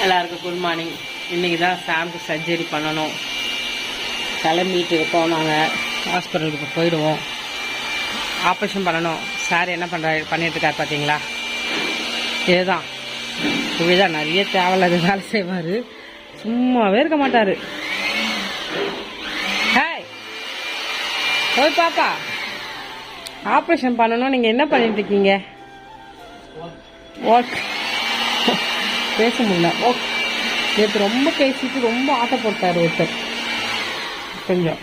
எல்லாருக்கும் good morning. இன்றைக்கி தான் சாமுக்கு சர்ஜரி பண்ணணும். கிளம்பிட்டு இருக்கோம். நாங்கள் ஹாஸ்பிட்டலுக்கு போயிடுவோம். ஆப்ரேஷன் பண்ணணும். சார் என்ன பண்ணிட்டுருக்கார் பார்த்தீங்களா? இதுதான் இப்படிதான் நிறைய தேவையில்லாத வேலை செய்வார். சும்மாவே இருக்க மாட்டார். ஹாய் ஓய் பாப்பா, ஆப்ரேஷன் பண்ணணும். நீங்கள் என்ன பண்ணிட்டு இருக்கீங்க? ஒர்க் பேச முடியல. ஓகே, நேற்று ரொம்ப பேசிட்டு ரொம்ப ஆட்ட போட்டார் ஒருத்தர். கொஞ்சம்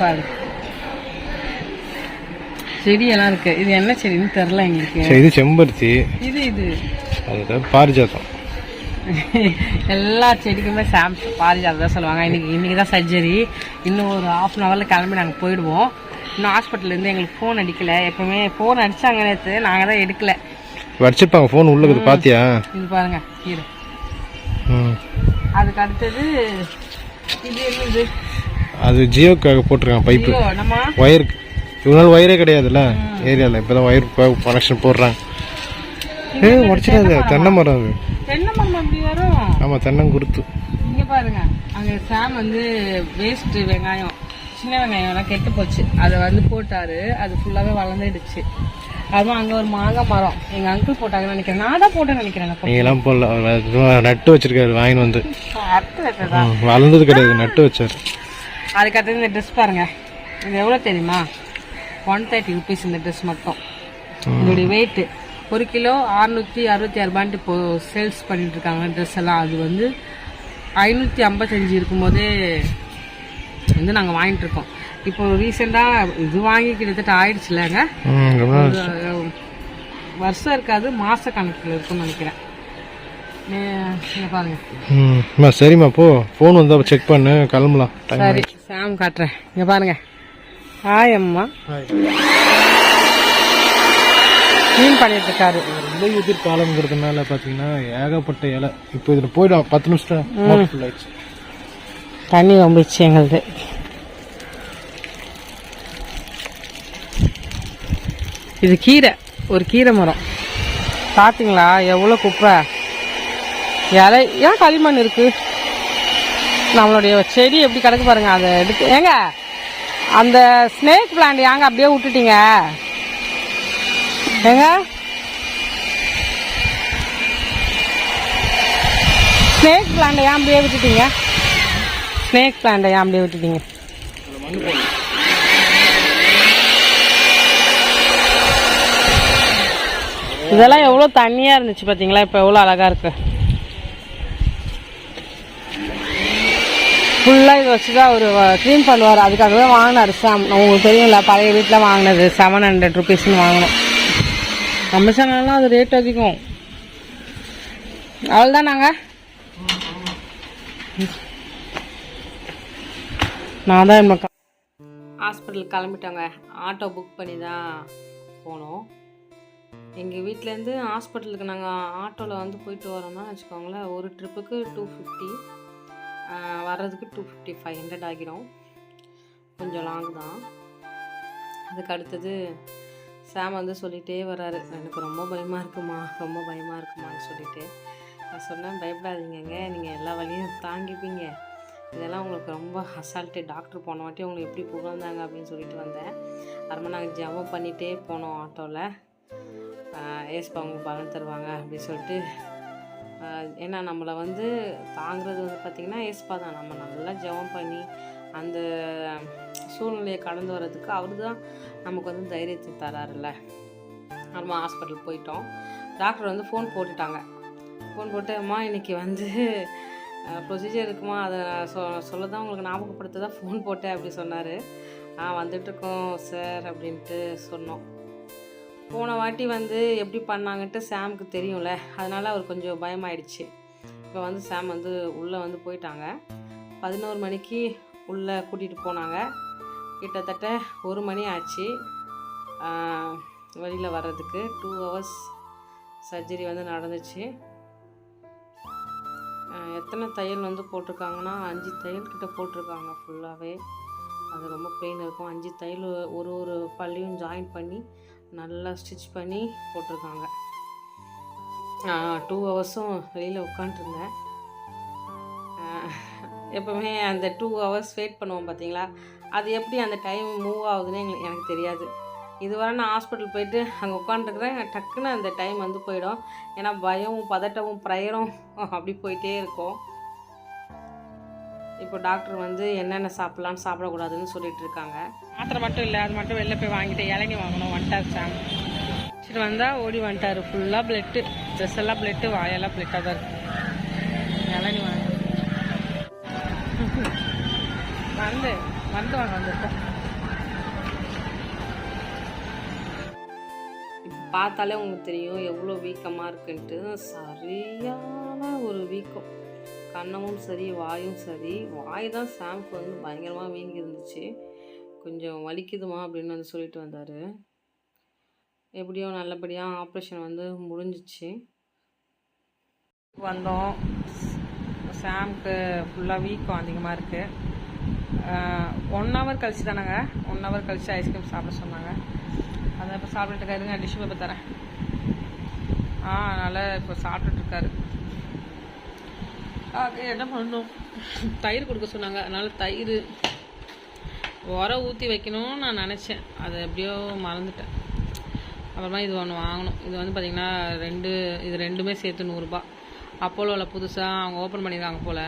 பாரு, செடியெல்லாம் இருக்கு. இது என்ன செடின்னு தெரியல எங்களுக்கு. இது செம்பருத்தி. இது பாரிஜாத்தம். எல்லா செடிக்குமே பாரிஜாத்தம் தான் சொல்லுவாங்க. இன்னைக்கு தான் சர்ஜரி. இன்னும் ஒரு ½ அன் ஹவரில் கிளம்பி நாங்கள் போயிடுவோம். இன்னும் ஹாஸ்பிட்டல்லேருந்து எங்களுக்கு ஃபோன் அடிக்கலை. எப்பவுமே ஃபோன் அடித்தாங்க. நேற்று நாங்கள் தான் எடுக்கலை. வச்சிருப்பாங்க ஃபோன் உள்ளது. பார்த்தியா? இது பாருங்க கீரை. அதுக்கு அடுத்தது இது என்னது? அது ஜியோக்காக போட்டிருக்காங்க பைப்பு. ஒயருக்கு இவ்வளோ நாள் ஒயரே கிடையாதுல்ல ஏரியாவில். இப்போ தான் ஒயர் கனெக்ஷன் போடுறாங்க. உடச்சிடாது. தென்னை மரம். அது தென்னை மரம் அப்படி வரும். ஆமாம், தென்னங்குருத்து. இங்கே பாருங்க, அங்கே சாம் வேஸ்ட் வெங்காயம், சின்ன வெங்காயம் எல்லாம் கெட்டு போச்சு. அதை போட்டாரு. அது ஃபுல்லாகவே வளர்ந்துடுச்சு. அதுவும் அங்கே ஒரு மாங்காய் மரம் எங்கள் அங்கிள் போட்டாங்கன்னு நினைக்கிறேன். நான் தான் போட்டேன்னு நினைக்கிறேன். நீங்களாம் போடல, நட்டு வச்சிருக்காரு. வாங்கின்னு வந்து வளர்ந்தது கிடையாது, நட்டு வச்சாரு. அதுக்கடுத்து இந்த ட்ரெஸ் பாருங்க. இது எவ்வளோ தெரியுமா? 130 rupees இந்த ட்ரெஸ் மட்டும். இதோடைய வெயிட்டு 1 கிலோ 666 ரூபான்ட்டு இப்போ சேல்ஸ் பண்ணிட்டு இருக்காங்க ட்ரெஸ் எல்லாம். அது 555 இருக்கும்போதே நாங்கள் வாங்கிட்டு இருக்கோம். இப்போ ரீசெண்டாக இது வாங்கி கிட்டத்தட்ட ஆயிடுச்சுலங்க. வருஷம் இருக்காது, மாச கணக்கில் இருக்கும்னு நினைக்கிறேன். பாருங்க. சரிம்மா, போ. ஃபோன் வந்தா செக் பண்ணு, கிளம்பலாம். சரி, சாம் காட்டுறேன். இங்கே பாருங்க. ஹாய் அம்மா. க்ளீன் பண்ணிட்டு இருக்காரு. ரொம்ப எதிர்காலம்ங்கிறதுனால பார்த்தீங்கன்னா ஏகப்பட்ட இலை. இப்போ இதில் போயிடும் 10 நிமிஷம் தண்ணி வந்துச்சு எங்களுது. இது கீரை, ஒரு கீரை மரம். பார்த்தீங்களா எவ்வளோ குப்பை இலை. ஏன் களிமண் இருக்கு? நம்மளுடைய செடி எப்படி கிடக்கு பாருங்க. அதை எடுத்து ஏங்க அந்த ஸ்னேக் பிளான்ட் ஏங்க அப்படியே விட்டுட்டீங்க? ஏங்க ஸ்னேக் பிளான்ட் ஏன் அப்படியே விட்டுட்டீங்க? ஸ்னேக் பிளான்ட் ஏன் அப்படியே விட்டுட்டீங்க? இதெல்லாம் எவ்வளோ தண்ணியாக இருந்துச்சு பார்த்தீங்களா? இப்போ எவ்வளோ அழகாக இருக்கு. ஃபுல்லாக இதை வச்சு தான் அவர் க்ளீன் பண்ணுவார். அதுக்காகவே வாங்கினார் சாம். உங்களுக்கு தெரியும்ல, பழைய வீட்டில் வாங்கினது 700 rupeesன்னு வாங்கினோம். நம்ம சேனல்லாம் அது ரேட் அதிகம். அவ்வளோதான். நான் தான் நம்ம ஹாஸ்பிட்டலுக்கு கிளம்பிட்டோங்க. ஆட்டோ புக் பண்ணி தான் போனோம். எங்கள் வீட்டிலேருந்து ஹாஸ்பிட்டலுக்கு நாங்கள் ஆட்டோவில் போயிட்டு வரோம்னா வச்சுக்கோங்களேன், ஒரு ட்ரிப்புக்கு 250, வர்றதுக்கு 250, 500 ஆகிடும். கொஞ்சம் லாங் தான். அதுக்கு அடுத்தது சாம் சொல்லிகிட்டே வர்றாரு, எனக்கு ரொம்ப பயமாக இருக்குமா, ரொம்ப பயமாக இருக்குமான்னு சொல்லிட்டு. நான் சொன்னேன், பயப்படாதீங்க, நீங்கள் எல்லா வழியும் தாங்கிப்பீங்க. இதெல்லாம் உங்களுக்கு ரொம்ப அசால்ட்டு. டாக்டர் போன வாட்டி உங்களுக்கு எப்படி புகழ்ந்தாங்க அப்படின்னு சொல்லிட்டு வந்தேன். அப்புறமா நாங்கள் ஜெபம் பண்ணிகிட்டே போனோம் ஆட்டோவில். ஏஸ்பா உங்களுக்கு பலன் தருவாங்க அப்படின்னு சொல்லிட்டு. ஏன்னா நம்மளை தாங்கிறது பார்த்திங்கன்னா ஏஸ்பா தான். நம்ம நல்லா ஜெபம் பண்ணி அந்த சூழ்நிலையை கடந்து வர்றதுக்கு அவர் தான் நமக்கு தைரியத்தை தராருல்ல. நம்ம ஹாஸ்பிட்டல் போயிட்டோம். டாக்டர் ஃபோன் போட்டுட்டாங்க. ஃபோன் போட்டு, அம்மா இன்றைக்கி ப்ரொசீஜர் இருக்குமா, அதை சொல்ல தான் உங்களுக்கு ஞாபகப்படுத்த தான் ஃபோன் போட்டேன் அப்படி சொன்னார். வந்துட்டுருக்கோம் சார் அப்படின்ட்டு சொன்னோம். போன வாட்டி எப்படி பண்ணாங்கன்ட்டு சாமுக்கு தெரியும்ல, அதனால் அவர் கொஞ்சம் பயமாயிடுச்சு. இப்போ சாம் உள்ளே போயிட்டாங்க. 11 மணிக்கு உள்ளே கூட்டிகிட்டு போனாங்க. கிட்டத்தட்ட 1 மணி ஆச்சு வெளியில் வர்றதுக்கு. 2 hours சர்ஜரி நடந்துச்சு. எத்தனை தையல் வந்து போட்டிருக்காங்கன்னா 5 தையல் கிட்ட போட்டிருக்காங்க ஃபுல்லாகவே. அது ரொம்ப பெயின் இருக்கும். 5 தையல் ஒரு பல்லையும் ஜாயின் பண்ணி நல்லா ஸ்டிச் பண்ணி போட்டிருக்காங்க. 2 ஹவர்ஸும் வெளியில் உட்காண்ட்ருந்தேன். எப்போவுமே அந்த 2 ஹவர்ஸ் வெயிட் பண்ணுவோம் பார்த்தீங்களா, அது எப்படி அந்த டைம் மூவ் ஆகுதுன்னு எனக்கு தெரியாது. இதுவரை நான் ஹாஸ்பிட்டல் போயிட்டு அங்கே உட்காந்துருக்குறேன், டக்குன்னு அந்த டைம் வந்து போயிடும். ஏன்னா பயமும் பதட்டமும் ப்ரையரும் அப்படி போயிட்டே இருக்கும். இப்போ டாக்டர் வந்து என்னென்ன சாப்பிட்லான்னு சாப்பிடக்கூடாதுன்னு சொல்லிட்டு இருக்காங்க. மாத்திரை மட்டும் இல்லை, அது மட்டும் வெளில போய் வாங்கிட்டு இளநி வாங்கணும். வந்துட்டார் சாம். சரி வந்தால் ஓடி வந்துட்டார். ஃபுல்லாக பிளட்டு, ட்ரெஸ் எல்லாம் பிளட்டு, வாயெல்லாம் பிளட்டாக தான் இருக்குது. இளநி வாங்க வந்து வாங்க வந்திருக்கோம். இப்போ பார்த்தாலே உங்களுக்கு தெரியும் எவ்வளோ வீக்கமாக இருக்குன்ட்டு. சரியான ஒரு வீக்கம், கண்ணமும் சரி வாயும் சரி. வாய் தான் சாம்க்கு வந்து பயங்கரமாக வீங்கி இருந்துச்சு. கொஞ்சம் வலிக்குதுமா அப்படின்னு வந்து சொல்லிட்டு வந்தார். எப்படியோ நல்லபடியாக ஆப்ரேஷன் வந்து முடிஞ்சிச்சு. வந்தோம். சாம்க்கு ஃபுல்லாக வீக்கம் அதிகமாக இருக்குது. 1 ஹவர் கழிச்சு தானேங்க, 1 ஹவர் கழிச்சு ஐஸ்கிரீம் சாப்பிட சொன்னாங்க. அதை இப்போ சாப்பிட்டுட்டு இருக்காருங்க. டிஷ்யூ பேப்பர் தரேன். அதனால் இப்போ சாப்பிட்டுட்ருக்காரு. என்ன பண்ணணும், தயிர் கொடுக்க சொன்னாங்க. அதனால் தயிர் ஊற்றி வைக்கணும்னு நான் நினச்சேன். அதை எப்படியோ மறந்துட்டேன். அப்புறமா இது ஒன்று வாங்கணும். இது வந்து பார்த்திங்கன்னா இது ரெண்டுமே சேர்த்து 100 ரூபா. அப்போலோவில் புதுசாக அவங்க ஓப்பன் பண்ணியிருக்காங்க போல்.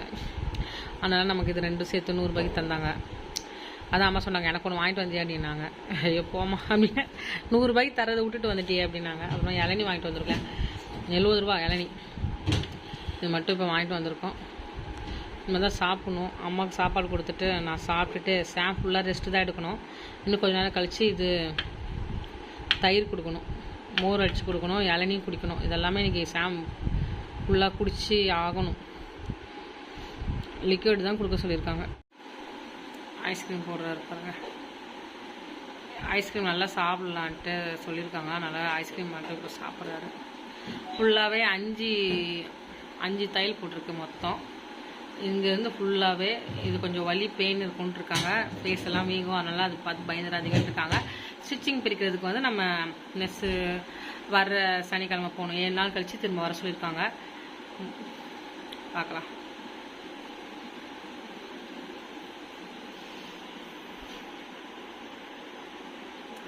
அதனால் நமக்கு இது 2 சேர்த்து 100 ரூபாய்க்கு தந்தாங்க. அதான் அம்மா சொன்னாங்க, எனக்கு ஒன்று வாங்கிட்டு வந்தியா அப்படின்னாங்க. ஐயோ போமா அப்படின்னு, 100 ரூபாய்க்கு தரதை விட்டுட்டு வந்துட்டியே அப்படின்னாங்க. அப்புறமா இளநி வாங்கிட்டு வந்திருக்கேன். 70 ரூபா இளநி. இது மட்டும் இப்போ வாங்கிட்டு வந்திருக்கோம். நம்ம தான் சாப்பிட்ணும். அம்மாவுக்கு சாப்பாடு கொடுத்துட்டு நான் சாப்பிட்டுட்டு சாம் ஃபுல்லாக ரெஸ்ட்டு தான் எடுக்கணும். இன்னும் கொஞ்சம் நேரம் கழித்து இது தயிர் கொடுக்கணும், மோர் அடித்து கொடுக்கணும், இளநியும் குடிக்கணும். இதெல்லாமே இன்றைக்கி சாம் ஃபுல்லாக குடித்து ஆகணும். லிக்விட் தான் கொடுக்க சொல்லியிருக்காங்க. ஐஸ்கிரீம் போடுறாரு பாருங்க. ஐஸ்கிரீம் நல்லா சாப்பிட்லான்ட்டு சொல்லியிருக்காங்க. அதனால் ஐஸ்கிரீம் மட்டும் இப்போ சாப்பிட்றாரு. ஃபுல்லாகவே 5 தையல் போட்டிருக்கு மொத்தம். இங்கேருந்து ஃபுல்லாகவே இது கொஞ்சம் வலி பெயின் இருக்குன்ட்டு இருக்காங்க. ஃபேஸ் எல்லாம் வீங்கும், அதனால் அது பார்த்து பயந்துடாதீங்கன்னு இருக்காங்க. ஸ்டிச்சிங் பிரிக்கிறதுக்கு வந்து நம்ம நெஸ்ஸு வர்ற சனிக்கிழமை போகணும். 7 நாள் கழித்து திரும்ப வர சொல்லியிருக்காங்க. பார்க்கலாம்.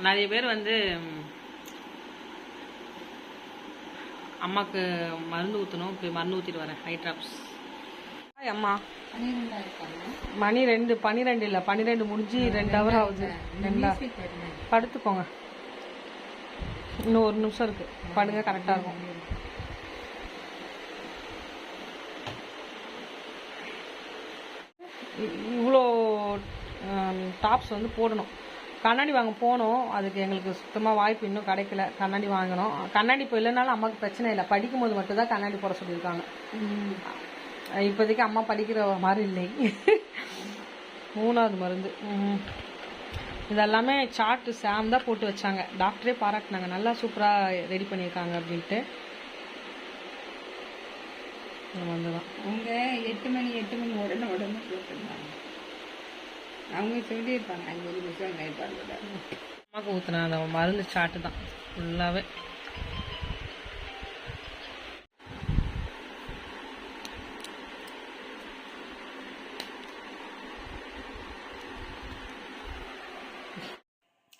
நிறைய பேர் வந்து அம்மாவுக்கு மருந்து ஊற்றணும். இப்போ மருந்து ஊற்றிட்டு வரேன், ஹை ட்ராப்ஸ். அம்மா மணி 12 இல்லை 12 முடிஞ்சு 2 ஹவர் ஆகுது. 2 படுத்துக்கோங்க, இன்னும் 1 நிமிஷம் இருக்குது. படுங்க, கரெக்டாக இருக்கும். இவ்வளோ டாப்ஸ் வந்து போடணும். கண்ணாடி வாங்க போனோம், அதுக்கு எங்களுக்கு சுத்தமாக வாய்ப்பு இன்னும் கிடைக்கல. கண்ணாடி வாங்கணும். கண்ணாடி இப்போ இல்லைனாலும் அம்மாவுக்கு பிரச்சனை இல்லை. படிக்கும் போது மட்டும்தான் கண்ணாடி போட சொல்லியிருக்காங்க. இப்போதைக்கு அம்மா படிக்கிற மாதிரி இல்லை. 3வது மருந்து. இதெல்லாமே சார்ட்டு சாம் தான் போட்டு வச்சாங்க. டாக்டரே பாராட்டினாங்க, நல்லா சூப்பராக ரெடி பண்ணியிருக்காங்க அப்படின்ட்டு. வந்துதான் அவங்க 8 மணி உடனே போட்டுருந்தாங்க. அவங்க சொல்லியிருப்பாங்க 5 நிமிஷம் கேட்பாங்க. அம்மாவுக்கு ஊற்றினா அந்த மருந்து சாட்டு தான் ஃபுல்லாகவே.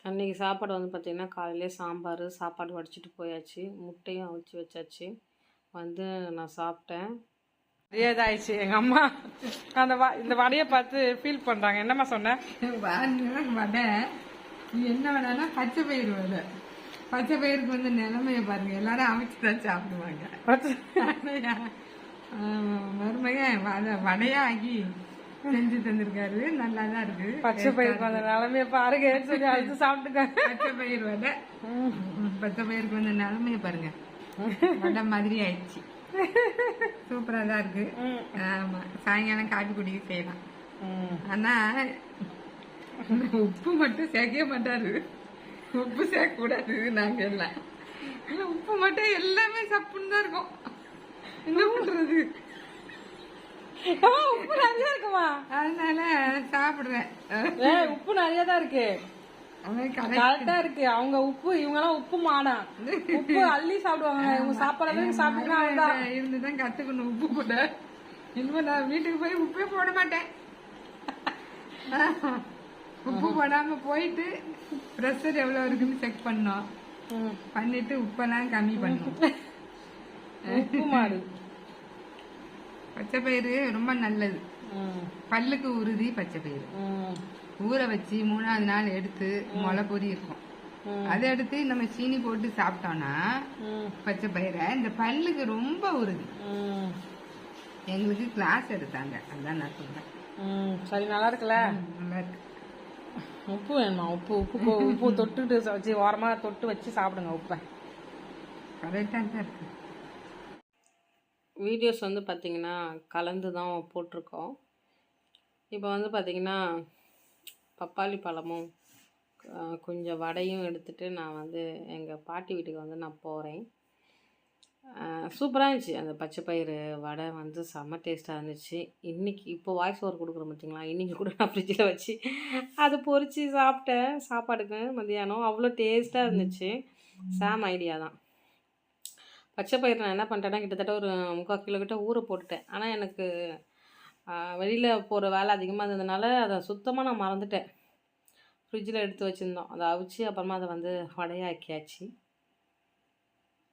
அன்றைக்கி சாப்பாடு வந்து பார்த்திங்கன்னா காலையிலே சாப்பாடு வடிச்சிட்டு போயாச்சு. முட்டையும் அவிச்சு வச்சாச்சு. வந்து நான் சாப்பிட்டேன். இதாகிடுச்சு. எங்கள் அம்மா அந்த இந்த வடையை பார்த்து ஃபீல் பண்ணுறாங்க. என்னம்மா சொன்னேன்? வடை என்ன வடைனா பச்சை பயிர் வடை. பச்சை பயிருக்கு வந்து நிலைமைய பாருங்க, எல்லாரும் அவிச்சு தான் சாப்பிடுவாங்க. மருமகன் வடையா ஆக்கி செஞ்சு தந்திருக்காரு. நல்லா தான் இருக்கு. பச்சை பயிருக்கு வந்த நிலைமைய பாருங்க, அழைச்சு சாப்பிட்டுக்காங்க. பச்சை பயிர் வடை, பச்சை பயிருக்கு வந்த நிலைமைய பாருங்க, வடை மாதிரி ஆயிடுச்சு. சூப்பரா தான் இருக்கு. ஆமா, சாயங்காலம் காப்பி குடிக்க செய்யலாம். ஆனா உப்பு மட்டும் சேர்க்கவே மாட்டாரு. உப்பு சேர்க்க கூடாது நாங்க எல்லாம். உப்பு மட்டும் எல்லாமே சப்புன்னு தான் இருக்கும். என்ன பண்றது? உப்பு நிறைய இருக்குமா? அதனால சாப்பிடுறேன். உப்பு நிறைய தான் இருக்கு, கரெக்டா இருக்கு. அவங்க உப்பு, இவங்க எல்லாம் உப்பு மாடா, உப்பு அள்ளி சாப்பிடுவாங்க. இவங்க சாப்பிடறதுக்கு சாப்பிட்டுனா இருந்துதான் கத்துக்கணும் உப்பு போட. இனிமே நான் வீட்டுக்கு போய் உப்பே போட மாட்டேன். உப்பு போடாம போயிட்டு ப்ரெஷர் எவ்வளவு இருக்குன்னு செக் பண்ணோம், பண்ணிட்டு உப்பெல்லாம் கம்மி பண்ணோம். உப்பு மாடு. பச்சை பயிறு ரொம்ப நல்லது, பல்லுக்கு உறுதி. பச்சை பயிறு ஊற வச்சு 3ஆவது நாள் எடுத்து முளை பொறி இருக்கும், அதை எடுத்து நம்ம சீனி போட்டு சாப்பிட்டோம்னா பச்சை பயிரை இந்த பல்லுக்கு ரொம்ப உறுதி. எங்களுக்கு கிளாஸ் எடுத்தாங்க, அதான் நான் சொல்றேன். சரி, நல்லா இருக்குல்ல? நல்லா இருக்கு. உப்பு வேணுமா? உப்பு உப்பு உப்பு தொட்டுட்டு வச்சு ஓரமா தொட்டு வச்சு சாப்பிடுங்க உப்பை. கரெக்டாக தான் இருக்கு. வீடியோஸ் வந்து பார்த்திங்கன்னா கலந்து தான் போட்டிருக்கோம். இப்போ வந்து பார்த்திங்கன்னா பப்பாளி பழமும் கொஞ்சம் வடையும் எடுத்துகிட்டு நான் வந்து எங்கள் பாட்டி வீட்டுக்கு வந்து நான் போகிறேன். சூப்பராக இருந்துச்சு அந்த பச்சை பயிறு வடை வந்து செம்ம டேஸ்ட்டாக இருந்துச்சு. இன்றைக்கி இப்போ வாய்ஸ் ஓவர் கொடுக்குறோம் பார்த்திங்களா, இன்றைக்கி கூட நான் ஃப்ரிட்ஜில் வச்சு அதை பொரித்து சாப்பிட்டேன் சாப்பாடுக்கு மதியானம். அவ்வளோ டேஸ்ட்டாக இருந்துச்சு. சாம் ஐடியா தான். பச்சை பயிர் நான் என்ன பண்ணிட்டேன்னா கிட்டத்தட்ட ஒரு 3/4 கிலோ கிட்ட ஊற போட்டுட்டேன். ஆனால் எனக்கு வெளியில் போகிற வேலை அதிகமாக இருந்ததுனால அதை சுத்தமாக நான் மறந்துட்டேன். ஃப்ரிட்ஜில் எடுத்து வச்சுருந்தோம், அதை அவிச்சு அப்புறமா அதை வந்து வடையாக்கியாச்சு.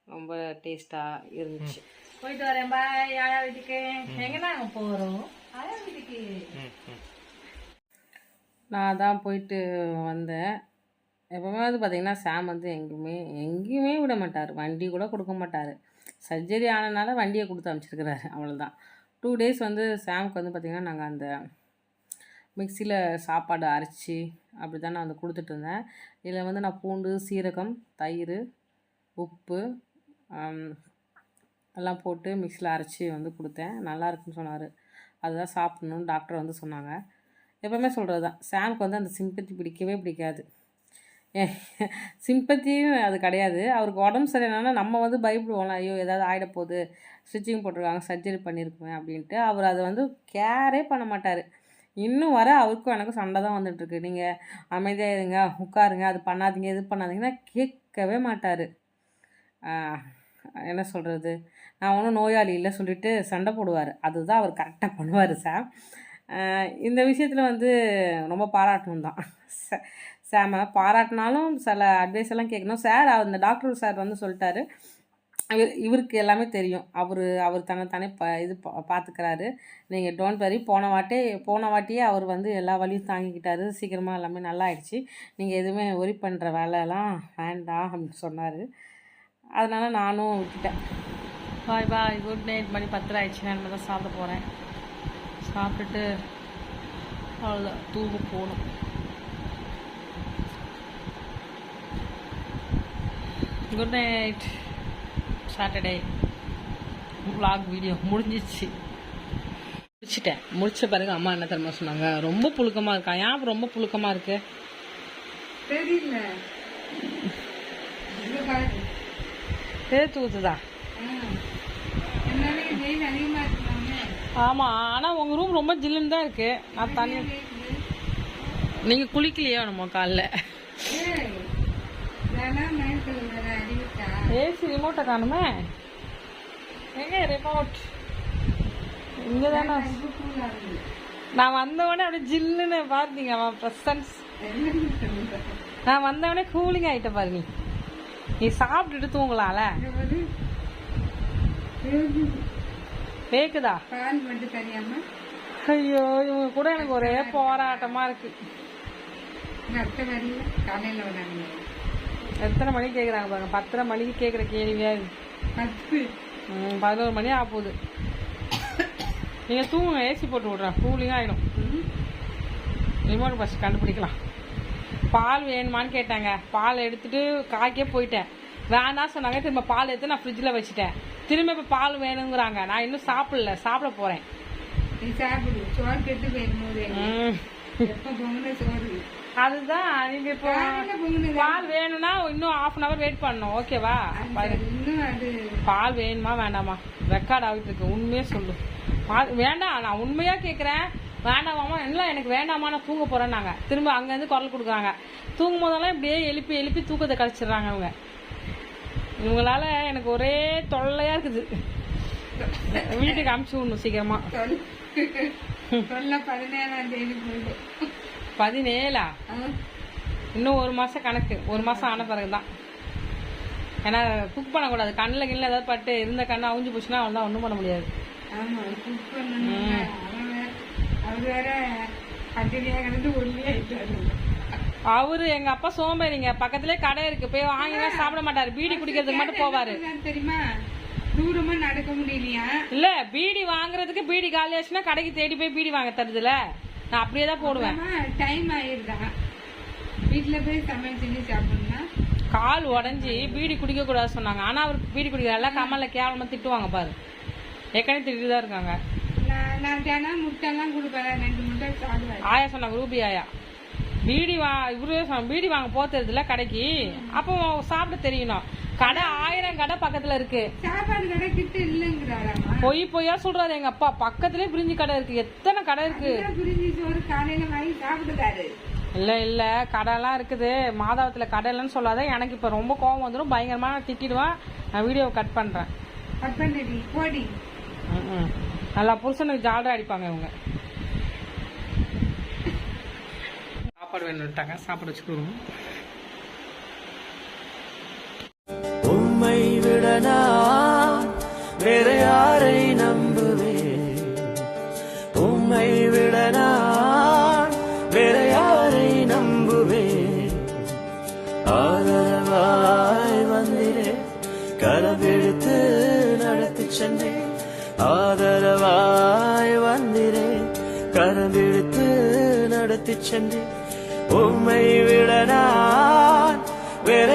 ரொம்ப டேஸ்ட்டாக இருந்துச்சு. போயிட்டு வரேன், பாய். ஆயா வீட்டுக்கு எங்கே நாங்கள் போகிறோம்? ஆயா வீட்டுக்கு நான் தான் போயிட்டு வந்தேன். எப்போவுமே வந்து பார்த்திங்கன்னா சாம் வந்து எங்கேயுமே விட மாட்டார், வண்டி கூட கொடுக்க மாட்டார். சர்ஜரி ஆனதுனால வண்டியை கொடுத்து அனுப்பிச்சிருக்கிறாரு, அவ்வளோதான். 2 days வந்து சாமுக்கு வந்து பார்த்திங்கன்னா நாங்கள் அந்த மிக்சியில் சாப்பாடு அரைச்சி அப்படி தான் நான் வந்து கொடுத்துட்ருந்தேன். இதில் வந்து நான் பூண்டு, சீரகம், தயிர், உப்பு எல்லாம் போட்டு மிக்சியில் அரைச்சி வந்து கொடுத்தேன். நல்லா இருக்குன்னு சொன்னார். அதுதான் சாப்பிட்ணுன்னு டாக்டர் வந்து சொன்னாங்க. எப்போவுமே சொல்கிறது தான், சாமுக்கு வந்து அந்த சிம்பத்தி பிடிக்கவே பிடிக்காது. சிம்பத்தியும் அது கிடையாது. அவருக்கு உடம்பு சரியில்லைனா நம்ம வந்து பயப்படுவோம்ல, ஐயோ ஏதாவது ஆகிட போகுது, ஸ்டிச்சிங் போட்டிருக்காங்க, சர்ஜரி பண்ணியிருக்குவேன் அப்படின்ட்டு. அவர் அதை வந்து கேரே பண்ண மாட்டார். இன்னும் வர அவருக்கும் எனக்கும் சண்டை தான் வந்துட்டுருக்கு. நீங்கள் அமைதியாக இருங்க, உட்காருங்க, அது பண்ணாதீங்க, இது பண்ணாதீங்கன்னா கேட்கவே மாட்டார். என்ன சொல்கிறது, நான் ஒன்றும் நோயாளி இல்லை சொல்லிவிட்டு சண்டை போடுவார். அதுதான் அவர் கரெக்டாக பண்ணுவார் சாம். இந்த விஷயத்தில் வந்து ரொம்ப பாராட்டணும் தான். சாமை பாராட்டினாலும் சில அட்வைஸ் எல்லாம் கேட்கணும். சார், அந்த டாக்டர் சார் வந்து சொல்லிட்டாரு, இவருக்கு எல்லாமே தெரியும், அவர் தன்னைத்தானே பார்த்துக்கிறாரு, நீங்கள் டோன்ட் வரி. போன வாட்டியே அவர் வந்து எல்லா வழியும் தாங்கிக்கிட்டாரு, சீக்கிரமாக எல்லாமே நல்லா ஆயிடுச்சு, நீங்கள் எதுவுமே ஒரி பண்ணுற வேலையெல்லாம் வேண்டாம் அப்படின்னு சொன்னார். அதனால் நானும் விட்டுட்டேன். பாய் பாய், குட் நைட். மணி 10 ஆயிடுச்சு. நான் தான் சாப்பிட போகிறேன். சாப்பிட்டுட்டு அவ்வளோதான், தூங்க போகணும். Good night. Saturday vlog video முடிஞ்சிச்சு. முடிச்ச பிறகு அம்மா என்ன தெரியுமா சொன்னாங்க, ரொம்ப புழுக்கமாக இருக்கா. ஏன் ரொம்ப புழுக்கமாக இருக்கு தெரியல, தேத்து ஊத்துதா? ஆமாம், ஆனால் உங்கள் ரூம் ரொம்ப ஜில்லுன்னு தான் இருக்கு. நான் தண்ணி நீங்கள் குளிக்கலையோ நம்ம காலைல? ஏசி ரிமோட்டை காணுமே. எங்க ரிமோட்? இங்கே தானே. நான் வந்தவொடனே அப்படியே ஜில்லுன்னு பார்த்தீங்க அவன் ப்ரெசன்ஸ். நான் வந்தவொடனே கூலிங் ஆகிட்ட பாரு. நீ சாப்பிட்டுட்டு தூங்கலாம்ல. கேக்குதா? ஐயோ, இவங்க கூட எனக்கு ஒரே போராட்டமா இருக்கு. எத்தனை மணிக்கு கேட்குறாங்க பாருங்க, 10:30 மணிக்கு கேட்குற கேள்வியா இருக்கு. 11 மணி ஆகுது. நீங்கள் தூங்குங்க, ஏசி போட்டு விட்றேன், கூலிங்காக ஆகிடும். ரிமோட் ஃபஸ்ட் கண்டுபிடிக்கலாம். பால் வேணுமான்னு கேட்டாங்க, பால் எடுத்துகிட்டு காய்க்கே போயிட்டேன். வேணாம் சொன்னாங்க, திரும்ப பால் எடுத்து நான் ஃப்ரிட்ஜில் வச்சுட்டேன். திரும்ப இப்போ பால் வேணுங்கிறாங்க. நான் இன்னும் சாப்பிட போகிறேன். அதுதான், நீங்க இப்போ பால் வேணும்னா இன்னும் 1/2 hour வெயிட் பண்ணணும். ஓகேவா? பால் வேணுமா வேண்டாமா? ரெக்கார்ட் ஆகிட்டு இருக்கு, உண்மையே சொல்லு. வேண்டாம், நான் உண்மையாக கேட்குறேன். வேண்டாமாம்மா, இல்லை எனக்கு வேண்டாமா, நான் தூங்க போகிறேன்னாங்க. திரும்ப அங்கேருந்து குரல் கொடுக்குறாங்க. தூங்கும் போதெல்லாம் இப்படியே எழுப்பி எழுப்பி தூக்கத்தை கழிச்சிடுறாங்க அவங்க. இவங்களால எனக்கு ஒரே தொல்லையாக இருக்குது. வீட்டுக்கு அனுப்பிச்சி விடணும் சீக்கிரமா. 17ஆம் தேதி போயிடும். 17ஆ? இன்னும் 1 மாதம் கணக்கு. 1 மாதம் ஆன பிறகுதான். ஏன்னா குக் பண்ணக்கூடாது. கண்ணில் கிண்ணில் ஏதாவது பட்டு இருந்த கண்ணு அவிஞ்சு போச்சுன்னா அவன் தான் ஒன்றும் பண்ண முடியாது. ஆமா, குக் பண்ணணும். அவர் வேற அக்கடியா கிடந்து ஒல்லியாயிட்டாரு. அவரு எங்க அப்பா சோம்பேறிங்க. பக்கத்துலயே கடை இருக்கு, போய் வாங்கினா சாப்பிட மாட்டாரு. பீடி குடிக்கிறதுக்கு மட்டும் போவாரு. தெரியுமா, தூரமா நடக்க முடியலையா? இல்ல, பீடி வாங்குறதுக்கு பீடி காலி ஆச்சுன்னா கடைக்கு தேடி போய் பீடி வாங்க தருதுல, நான் அப்படியே தான் போடுவேன். டைம் ஆயிருதா, வீட்டுல போய் சமையல் செஞ்சு சாப்பிடணும்னா கால் உடஞ்சி பீடி குடிக்க கூடாது சொன்னாங்க. ஆனா அவர் பீடி குடிக்கிற எல்லாம் கமல்ல கேவலமா திட்டுவாங்க பாரு. ஏற்கனவே திட்டு தான் இருக்காங்க. நான் தினம் முட்டைலாம் கொடுப்பேன், 2 முட்டை சாப்பிடுவேன். ஆயா சொன்னாங்க, ரூபி ஆயா. பீடி இவரு பீடி வாங்க போத்துறதுல கடைக்கு, அப்போ சாப்பிட தெரியணும். கடை 1000 கடை பக்கத்துல இருக்கு. சாப்பாடு கடை கிட்ட இல்லங்கிறாராமா. பொய்யா சொல்றாரு எங்க அப்பா. பக்கத்துலயே பிரிஞ்சி கடை இருக்கு. எத்தனை கடை இருக்கு. பிரிஞ்சி சோறு காலையில வாங்கி சாப்பிடுறாரு. இல்ல கடைலாம் இருக்குது. மாதவத்துல கடை இல்லைன்னு சொல்லாத. எனக்கு இப்ப ரொம்ப கோவம் வந்துடும். பயங்கரமா திட்டிடுவேன். நான் வீடியோ கட் பண்றேன். கட் பண்ணி போடி. நல்லா புருஷனுக்கு ஜாலரா அடிப்பாங்க இவங்க. சாப்பாடு வேணுட்டாங்க, சாப்பாடு வச்சுக்கிடுவோம். உம்மை விடனா வேற யாரை நம்புவேன்? உம்மை விடனா வேற யாரை நம்புவேன்? ஆதரவாய் வந்திரே, கரவெடுத்து நடத்தி சென்றேன். ஆதரவாய் வந்திரே, கரவெடுத்து நடத்தி சென்றேன். உம்மை விடனா வேற